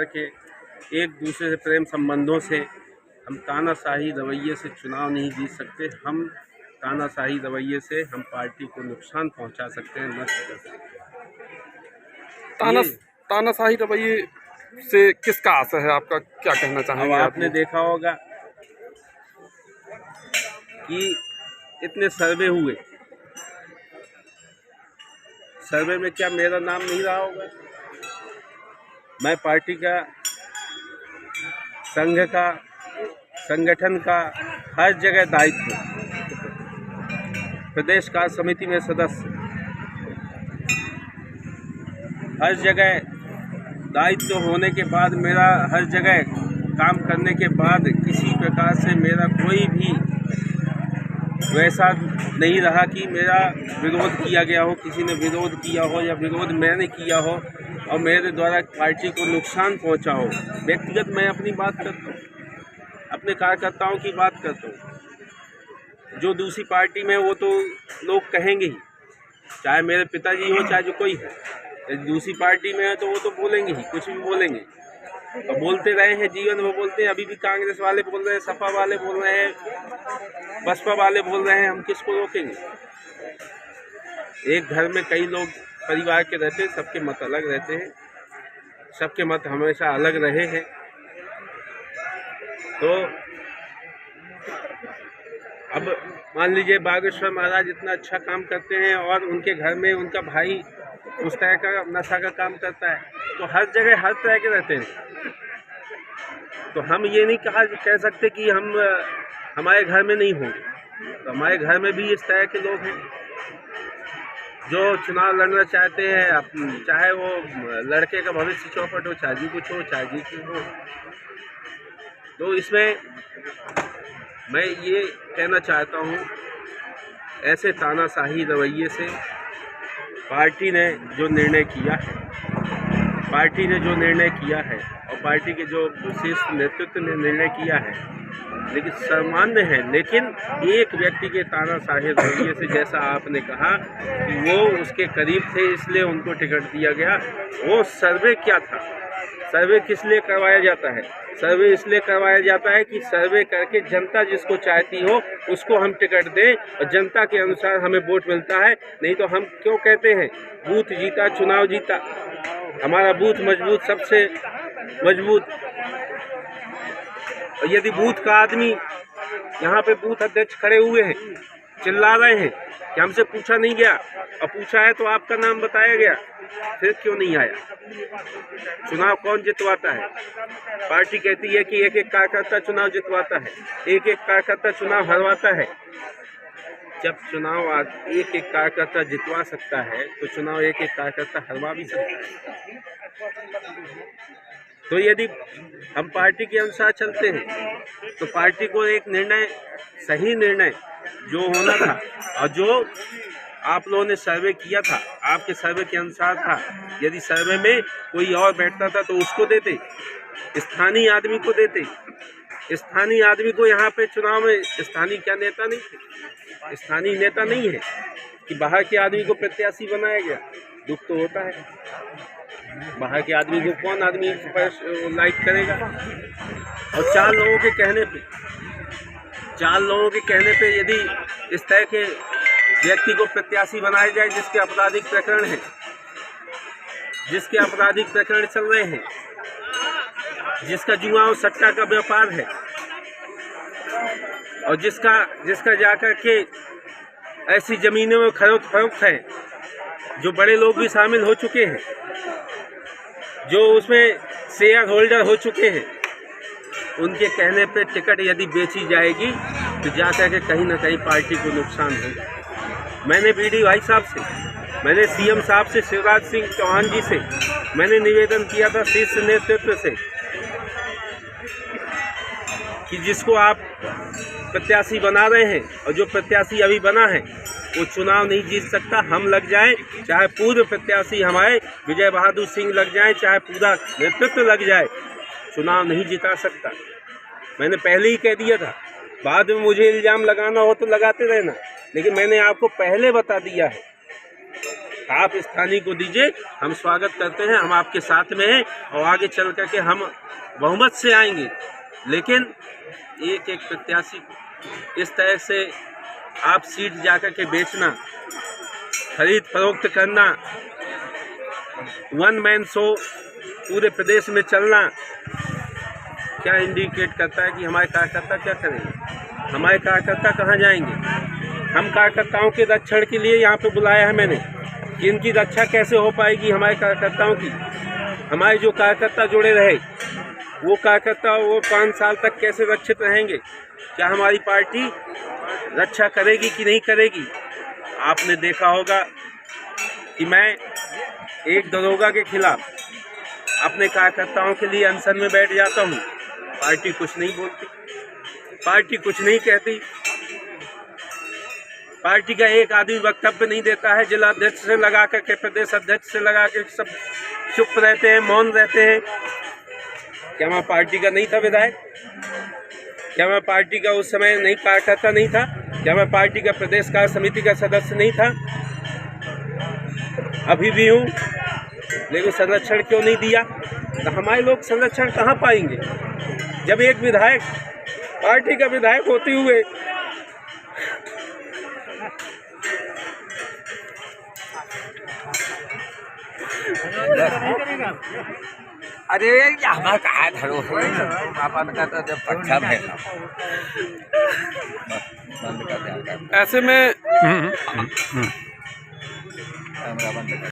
करके एक दूसरे से प्रेम संबंधों से हम तानाशाही रवैये से चुनाव नहीं जीत सकते। हम तानाशाही रवैये से हम पार्टी को नुकसान पहुंचा सकते हैं, नष्ट कर सकते हैं। तानाशाही रवैये से किसका असर है, आपका क्या कहना चाहेंगे? आपने देखा होगा कि इतने सर्वे हुए, सर्वे में क्या मेरा नाम नहीं रहा होगा? मैं पार्टी का, संघ का, संगठन का हर जगह दायित्व, प्रदेश कार्य समिति में सदस्य, हर जगह दायित्व होने के बाद, मेरा हर जगह काम करने के बाद किसी प्रकार से मेरा कोई भी वैसा नहीं रहा कि मेरा विरोध किया गया हो, किसी ने विरोध किया हो या विरोध मैंने किया हो और मेरे द्वारा पार्टी को नुकसान पहुंचा हो। व्यक्तिगत मैं अपनी बात करता हूँ, अपने कार्यकर्ताओं की बात करता हूँ। जो दूसरी पार्टी में वो तो लोग कहेंगे ही, चाहे मेरे पिताजी हो चाहे जो कोई हो, यदि दूसरी पार्टी में है तो वो तो बोलेंगे ही, कुछ भी बोलेंगे और बोलते रहे हैं जीवन में, बोलते हैं। अभी भी कांग्रेस वाले बोल रहे हैं, सपा वाले बोल रहे हैं, बसपा वाले बोल रहे हैं, हम किसको रोकेंगे? एक घर में कई लोग परिवार के रहते हैं, सबके मत अलग रहते हैं, सबके मत हमेशा अलग रहे हैं। तो अब मान लीजिए बागेश्वर महाराज इतना अच्छा काम करते हैं और उनके घर में उनका भाई उस तरह का नशा का काम करता है, तो हर जगह हर तरह के रहते हैं। तो हम ये नहीं कह सकते कि हम हमारे घर में नहीं होंगे, तो हमारे घर में भी इस तरह के लोग हैं जो चुनाव लड़ना चाहते हैं, चाहे वो लड़के का भविष्य चौपट हो, चाहे जी कुछ हो, चाहे जी कुछ हो। तो इसमें मैं ये कहना चाहता हूँ, ऐसे तानाशाही रवैये से पार्टी ने जो निर्णय किया है, पार्टी ने जो निर्णय किया है और पार्टी के जो विशेष नेतृत्व ने निर्णय किया है, लेकिन सामान्य है। लेकिन एक व्यक्ति के तानाशाही रवैये से, जैसा आपने कहा कि वो उसके करीब थे इसलिए उनको टिकट दिया गया, वो सर्वे क्या था? सर्वे किस लिए करवाया जाता है? सर्वे इसलिए करवाया जाता है कि सर्वे करके जनता जिसको चाहती हो उसको हम टिकट दें और जनता के अनुसार हमें वोट मिलता है। नहीं तो हम क्यों कहते हैं बूथ जीता चुनाव जीता? हमारा बूथ मजबूत, सबसे मजबूत। और यदि बूथ का आदमी, यहाँ पे बूथ अध्यक्ष खड़े हुए हैं, चिल्ला रहे हैं कि हमसे पूछा नहीं गया, और पूछा है तो आपका नाम बताया गया, फिर क्यों नहीं आया? चुनाव कौन जितवाता है? पार्टी कहती है कि एक एक कार्यकर्ता चुनाव जितवाता है, एक एक कार्यकर्ता चुनाव हरवाता है। जब चुनाव एक एक कार्यकर्ता जितवा सकता है तो चुनाव एक एक कार्यकर्ता हरवा भी सकता है। तो यदि हम पार्टी के अनुसार चलते हैं तो पार्टी को एक निर्णय, सही निर्णय जो होना था और जो आप लोगों ने सर्वे किया था, आपके सर्वे के अनुसार था, यदि सर्वे में कोई और बैठता था तो उसको देते, स्थानीय आदमी को देते। स्थानीय आदमी को यहाँ पे चुनाव में स्थानीय क्या नेता नहीं थे? स्थानीय नेता नहीं है कि बाहर के आदमी को प्रत्याशी बनाया गया। दुख तो होता है, बाहर के आदमी को कौन आदमी लाइक करेगा? और चार लोगों के कहने पे यदि इस तरह के व्यक्ति को प्रत्याशी बनाया जाए जिसके आपराधिक प्रकरण है, जिसके आपराधिक प्रकरण चल रहे हैं, जिसका जुआ और सट्टा का व्यापार है और जिसका जाकर के ऐसी जमीनों में खरीद फरोख्त है, जो बड़े लोग भी शामिल हो चुके हैं, जो उसमें शेयर होल्डर हो चुके हैं, उनके कहने पे टिकट यदि बेची जाएगी तो जाकर के कहीं ना कहीं पार्टी को नुकसान होगा। मैंने बीडी भाई साहब से, मैंने सीएम साहब से, शिवराज सिंह चौहान जी से मैंने निवेदन किया था शीर्ष नेतृत्व से कि जिसको आप प्रत्याशी बना रहे हैं और जो प्रत्याशी अभी बना है वो चुनाव नहीं जीत सकता। हम लग जाएं, चाहे पूर्व प्रत्याशी हमारे विजय बहादुर सिंह लग जाएं, चाहे पूरा नेतृत्व लग जाए, चुनाव नहीं जिता सकता। मैंने पहले ही कह दिया था, बाद में मुझे इल्ज़ाम लगाना हो तो लगाते रहना, लेकिन मैंने आपको पहले बता दिया है आप स्थानीय को दीजिए, हम स्वागत करते हैं, हम आपके साथ में हैं और आगे चल करके हम बहुमत से आएंगे। लेकिन एक एक प्रत्याशी इस तरह से आप सीट जाकर के बेचना, खरीद फरोख्त करना, वन मैन शो पूरे प्रदेश में चलना, क्या इंडिकेट करता है कि हमारे कार्यकर्ता क्या करेंगे, हमारे कार्यकर्ता कहाँ जाएंगे। हम कार्यकर्ताओं के रक्षण के लिए यहाँ पे बुलाया है मैंने कि इनकी रक्षा कैसे हो पाएगी हमारे कार्यकर्ताओं की। हमारे जो कार्यकर्ता जुड़े रहे वो कार्यकर्ता वो 5 साल तक कैसे रक्षित रहेंगे, क्या हमारी पार्टी रक्षा करेगी कि नहीं करेगी। आपने देखा होगा कि मैं एक दरोगा के खिलाफ अपने कार्यकर्ताओं के लिए अनशन में बैठ जाता हूँ, पार्टी कुछ नहीं बोलती, पार्टी कुछ नहीं कहती, पार्टी का एक आदमी वक्तव्य नहीं देता है। जिला अध्यक्ष से लगा करके प्रदेश अध्यक्ष से लगा के सब चुप रहते हैं, मौन रहते हैं। क्या मैं पार्टी का नहीं था विधायक? क्या मैं पार्टी का उस समय नहीं कार्यकर्ता नहीं था? क्या मैं पार्टी का प्रदेश कार्य समिति का सदस्य नहीं था? अभी भी हूँ, लेकिन संरक्षण क्यों नहीं दिया? तो हमारे लोग संरक्षण कहाँ पाएंगे जब एक विधायक पार्टी का विधायक होते हुए अरे हमारा कहा धरो अपन का तो जब पक्षा है बंद कर दिया। ऐसे में कैमरा बंद कर